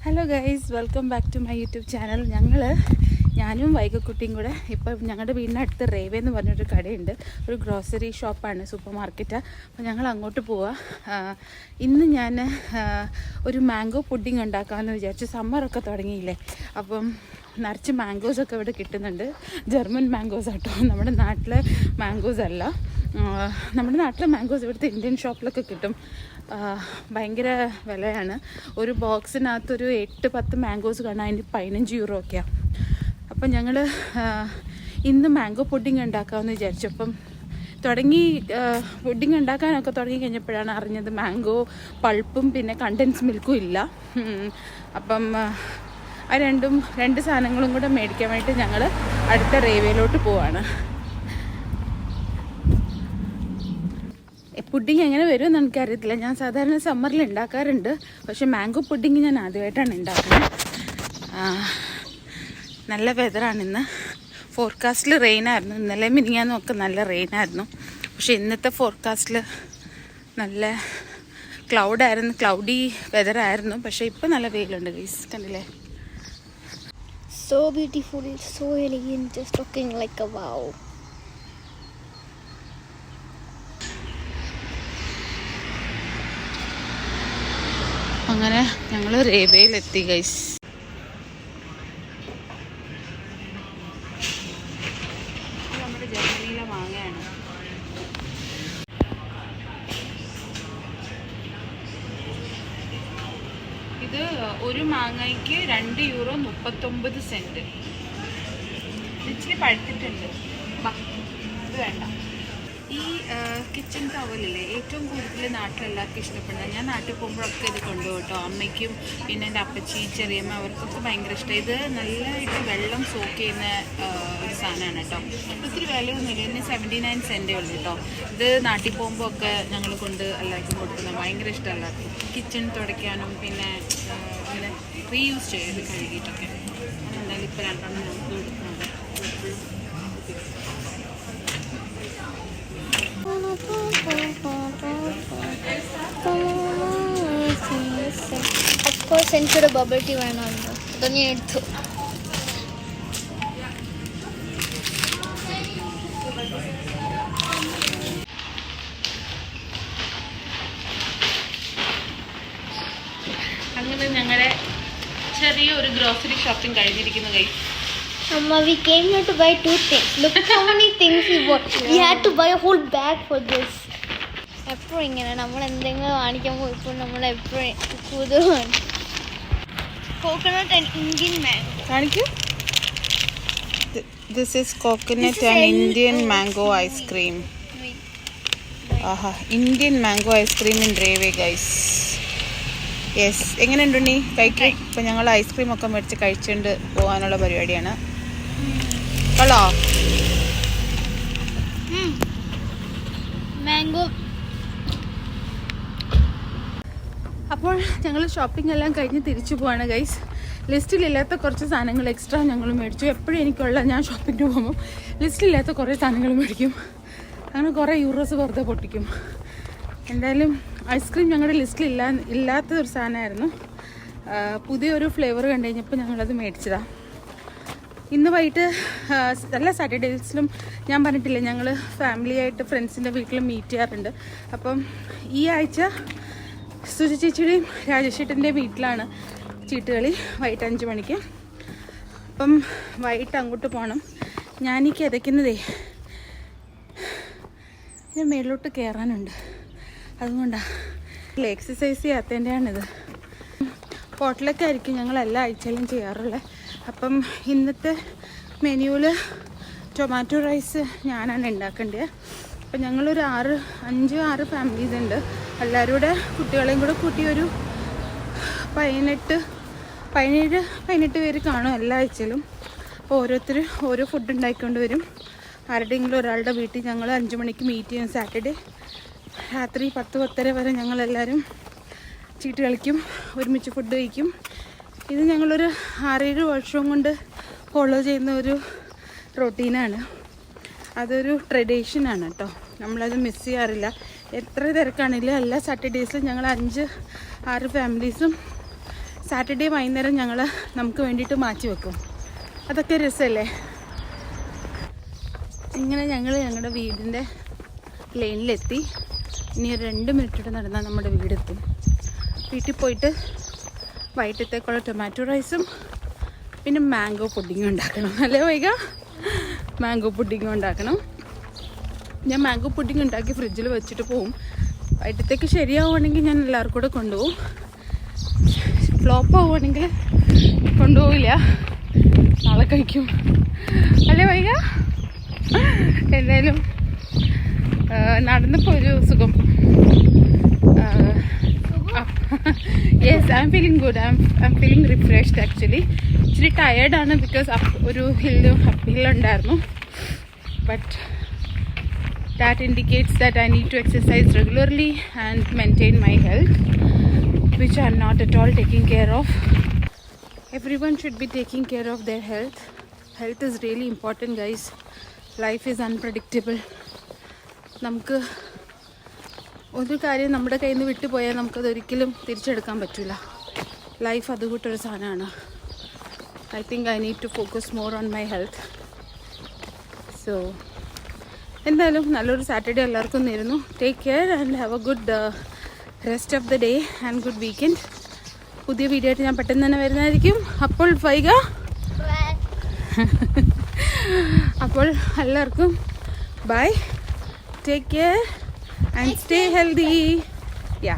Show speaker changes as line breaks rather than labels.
Hello guys, welcome back to my YouTube channel. ഞാനും വൈകക്കുട്ടിയും കൂടെ ഇപ്പം ഞങ്ങളുടെ വീടിനടുത്ത് റേവേ എന്ന് പറഞ്ഞൊരു കടയുണ്ട്. ഒരു ഗ്രോസറി ഷോപ്പാണ്, സൂപ്പർ മാർക്കറ്റാണ്. അപ്പോൾ ഞങ്ങൾ അങ്ങോട്ട് പോവാം. ഇന്ന് ഞാൻ ഒരു മാംഗോ പുഡിങ് ഉണ്ടാക്കാമെന്ന് വിചാരിച്ചു. സമ്മറൊക്കെ തുടങ്ങിയില്ലേ, അപ്പം നിറച്ച് മാംഗോസൊക്കെ ഇവിടെ കിട്ടുന്നുണ്ട്. ജർമ്മൻ മാംഗോസ് ആട്ടോ, നമ്മുടെ നാട്ടിലെ മാംഗോസ് അല്ല. നമ്മുടെ നാട്ടിലെ മാംഗോസ് ഇവിടുത്തെ ഇന്ത്യൻ ഷോപ്പിലൊക്കെ കിട്ടും. ഭയങ്കര വിലയാണ്. ഒരു ബോക്സിനകത്തൊരു 8-10 മാംഗോസ് കാണാൻ അതിന് 15 യൂറോ ഒക്കെയാണ്. അപ്പം ഞങ്ങൾ ഇന്ന് മാംഗോ പുഡിങ് ഉണ്ടാക്കാമെന്ന് വിചാരിച്ചു. അപ്പം പുഡിങ് ഉണ്ടാക്കാനൊക്കെ തുടങ്ങി കഴിഞ്ഞപ്പോഴാണ് അറിഞ്ഞത് മാംഗോ പൾപ്പും പിന്നെ കണ്ടൻസ് മിൽക്കും ഇല്ല. അപ്പം ആ രണ്ട് സാധനങ്ങളും കൂടെ മേടിക്കാൻ വേണ്ടിയിട്ട് ഞങ്ങൾ അടുത്ത റേവയിലോട്ട് പോവാണ്. പുഡിങ് എങ്ങനെ വരുമെന്ന് എനിക്കറിയത്തില്ല. ഞാൻ സാധാരണ സമ്മറിൽ ഉണ്ടാക്കാറുണ്ട്, പക്ഷെ മാംഗോ പുഡിങ് ഞാൻ ആദ്യമായിട്ടാണ് ഉണ്ടാക്കുന്നത്. നല്ല വെതറാണ് ഇന്ന്. ഫോർകാസ്റ്റിൽ റെയിനായിരുന്നു. ഇന്നലെ മിനിങ്ങാന്നൊക്കെ നല്ല റെയിനായിരുന്നു. പക്ഷെ ഇന്നത്തെ ഫോർകാസ്റ്റിൽ നല്ല ക്ലൗഡി വെതറായിരുന്നു. പക്ഷെ ഇപ്പം നല്ല വെയിലുണ്ട് ഗൈസ്, കണ്ടില്ലേ?
So beautiful, so elegant, just looking like a wow.
അങ്ങനെ ഞങ്ങൾ റേവയിലെത്തി ഗൈസ്. നമ്മുടെ ജർമ്മനിയിലെ മാങ്ങയാണ്. ഇത് ഒരു മാങ്ങയ്ക്ക് 2 യൂറോ 39 സെന്റ്. ഇച്ചിരി പഴുത്തിട്ടുണ്ട്. ഇത് വേണ്ട. ഈ കിച്ചൺ ടവലില്ലേ, ഏറ്റവും കൂടുതൽ നാട്ടിലെല്ലാവർക്കും ഇഷ്ടപ്പെടുന്നത്. ഞാൻ നാട്ടിൽ പോകുമ്പോഴൊക്കെ ഇത് കൊണ്ടുപോകും കേട്ടോ. അമ്മയ്ക്കും പിന്നെ എൻ്റെ അപ്പച്ചി, ചെറിയമ്മ, അവർക്കൊക്കെ ഭയങ്കര ഇഷ്ടം. ഇത് നല്ലതായിട്ട് വെള്ളം സോക്ക് ചെയ്യുന്ന ഒരു സാധനമാണ് കേട്ടോ. ഒത്തിരി വിലയൊന്നുമില്ല. ഇതിന് 79 സെൻറ്റേ ഉള്ളൂ കേട്ടോ. ഇത് നാട്ടിൽ പോകുമ്പോൾ ഒക്കെ ഞങ്ങൾ എല്ലാവർക്കും കൊടുക്കുന്നത് ഭയങ്കര ഇഷ്ടം എല്ലാവർക്കും. കിച്ചൺ തുടയ്ക്കാനും പിന്നെ ഇങ്ങനെ റീയൂസ് ചെയ്ത് കഴുകിയിട്ടൊക്കെ. എന്തായാലും ഇപ്പോൾ 2 നമുക്ക് കൊടുക്കുന്നുണ്ട്.
Of course, എനിക്കൊരു ബബിൾ ടീ വേണമല്ലോ, അത് ഞാൻ എടുത്തു.
അങ്ങനെ ഞങ്ങളുടെ ചെറിയൊരു ഗ്രോസറി ഷോപ്പിംഗ് കഴിഞ്ഞിരിക്കുന്നു കൈ.
Amma, we came here to buy 2 things. Look how many things we bought. We had to buy a whole bag for this. എപ്പോഴും ഇങ്ങനെ നമ്മൾ എന്തെങ്കിലും കാണിക്കുമ്പോൾ ഇപ്പോൾ നമ്മൾ എപ്പോഴും കൂടുതലാണ്. കോക്കനട്ട് ആൻഡ് ഇന്ത്യൻ മാംഗോ
കാണിക്കൂ. This is coconut and Indian mango ice cream. ആഹാ, ഇന്ത്യൻ മാംഗോ ഐസ്ക്രീം ഇൻ റേവേ ഗൈസ്. യെസ്, എങ്ങനെയുണ്ട് നീ കഴിക്കും? ഇപ്പം ഞങ്ങൾ ഐസ്ക്രീം ഒക്കെ മേടിച്ച് കഴിച്ചുകൊണ്ട് പോകാനുള്ള പരിപാടിയാണ്. കൊള്ളോ?
മാംഗോ.
അപ്പോൾ ഞങ്ങൾ ഷോപ്പിംഗ് എല്ലാം കഴിഞ്ഞ് തിരിച്ചു പോവാണ് ഗൈസ്. ലിസ്റ്റിലില്ലാത്ത കുറച്ച് സാധനങ്ങൾ എക്സ്ട്രാ ഞങ്ങൾ മേടിച്ചു. എപ്പോഴും എനിക്കുള്ള ഞാൻ ഷോപ്പിങ്ങിന് പോകുമ്പോൾ ലിസ്റ്റിലില്ലാത്ത കുറേ സാധനങ്ങൾ മേടിക്കും. അങ്ങനെ കുറേ യൂറോസ് വെറുതെ പൊട്ടിക്കും. എന്തായാലും ഐസ്ക്രീം ഞങ്ങളുടെ ലിസ്റ്റിൽ ഇല്ലാത്ത ഒരു സാധനമായിരുന്നു. പുതിയൊരു ഫ്ലേവർ കണ്ടു കഴിഞ്ഞപ്പോൾ ഞങ്ങളത് മേടിച്ചതാണ്. ഇന്ന് വൈകിട്ട് എല്ലാ സാറ്റർഡേസിലും ഞാൻ പറഞ്ഞിട്ടില്ല, ഞങ്ങൾ ഫാമിലിയായിട്ട് ഫ്രണ്ട്സിൻ്റെ വീട്ടിൽ മീറ്റ് ചെയ്യാറുണ്ട്. അപ്പം ഈ ആഴ്ച സുജി ചേച്ചിയുടെയും രാജേഷേട്ടൻ്റെയും വീട്ടിലാണ് ചീട്ടുകളി വൈകിട്ട് 5 മണിക്ക്. അപ്പം വൈകിട്ട് അങ്ങോട്ട് പോകണം. ഞാനീ കിതയ്ക്കുന്നതേ ഞാൻ മേളിലോട്ട് കയറാനുണ്ട്, അതുകൊണ്ടാണ് എക്സസൈസ് ചെയ്യാത്തതിൻ്റെയാണിത്. ഹോട്ടലൊക്കെ ആയിരിക്കും ഞങ്ങൾ എല്ലാ ആഴ്ചയിലും ചെയ്യാറുള്ളത്. അപ്പം ഇന്നത്തെ മെനുവിൽ ടൊമാറ്റോ റൈസ് ഞാനാണ് ഉണ്ടാക്കേണ്ടത്. അപ്പം ഞങ്ങളൊരു 5-6 ഫാമിലീസ് ഉണ്ട്. എല്ലാവരും കൂടെ കുട്ടികളെയും കൂടെ കൂട്ടി ഒരു 17 പേര് കാണും എല്ലാ ആഴ്ചയിലും. അപ്പോൾ ഓരോരുത്തർ ഓരോ ഫുഡ് ഉണ്ടാക്കിക്കൊണ്ട് വരും. ആരുടെയെങ്കിലും ഒരാളുടെ വീട്ടിൽ ഞങ്ങൾ 5 മണിക്ക് മീറ്റ് ചെയ്യും. സാറ്റർഡേ രാത്രി 10-10:30 വരെ ഞങ്ങളെല്ലാവരും ചീട്ട് കളിക്കും, ഒരുമിച്ച് ഫുഡ് കഴിക്കും. ഇത് ഞങ്ങളൊരു 6-7 വർഷം കൊണ്ട് ഫോളോ ചെയ്യുന്ന ഒരു റൊട്ടീനാണ്. അതൊരു ട്രഡീഷനാണ് കേട്ടോ. നമ്മളത് മിസ് ചെയ്യാറില്ല. എത്ര തിരക്കാണെങ്കിലും എല്ലാ സാറ്റർഡേയ്സിലും ഞങ്ങൾ 5-6 ഫാമിലീസും സാറ്റർഡേ വൈകുന്നേരം ഞങ്ങൾ നമുക്ക് വേണ്ടിയിട്ട് മാറ്റി വെക്കും. അതൊക്കെ രസമല്ലേ. ഇങ്ങനെ ഞങ്ങൾ ഞങ്ങളുടെ വീടിൻ്റെ ലൈനിലെത്തി. ഇനി 2 മിനിറ്റ് നടന്നാൽ നമ്മുടെ വീടെത്തും. വീട്ടിൽ പോയിട്ട് വൈകിട്ടത്തേക്കുള്ള ടൊമാറ്റോ റൈസും പിന്നെ മാംഗോ പുഡിങ്ങും ഉണ്ടാക്കണം. അല്ലേ വൈക? മാംഗോ പുഡിങ്ങും ഉണ്ടാക്കണം. ഞാൻ മാംഗോ പുഡിങ് ഉണ്ടാക്കി ഫ്രിഡ്ജിൽ വെച്ചിട്ട് പോവും. വൈകിട്ടത്തേക്ക് ശരിയാവുകയാണെങ്കിൽ ഞാൻ എല്ലാവർക്കും കൂടെ കൊണ്ടുപോകും. ഫ്ലോപ്പ് ആവുകയാണെങ്കിൽ കൊണ്ടുപോവില്ല, നാളെ കഴിക്കും. അല്ലേ വൈക? എന്തായാലും നടന്നപ്പോൾ ഒരു സുഖം. Yes, I'm feeling good. I'm feeling refreshed actually. ഇച്ചിരി ടയേർഡാണ് ബിക്കോസ് ഒരു ഹില്ലുണ്ടായിരുന്നു. But that indicates that I need to exercise regularly and maintain my health, which I'm not at all taking care of. Everyone should be taking care of their health. Health is really important, guys. Life is unpredictable. നമുക്ക് ഒരു കാര്യം നമ്മുടെ കയ്യിൽ നിന്ന് വിട്ടുപോയാൽ നമുക്കതൊരിക്കലും തിരിച്ചെടുക്കാൻ പറ്റില്ല. Life അതുകൂട്ടൊരു സാധനമാണ്. I think I need to focus more on my health. So എന്തായാലും നല്ലൊരു സാറ്റർഡേ എല്ലാവർക്കും നേരുന്നു. Take care and have a good rest of the day and good weekend. പുതിയ വീഡിയോ ആയിട്ട് ഞാൻ പെട്ടെന്ന് തന്നെ വരുന്നതായിരിക്കും. അപ്പോൾ വൈക അപ്പോൾ എല്ലാവർക്കും bye, take care and stay healthy. Yeah.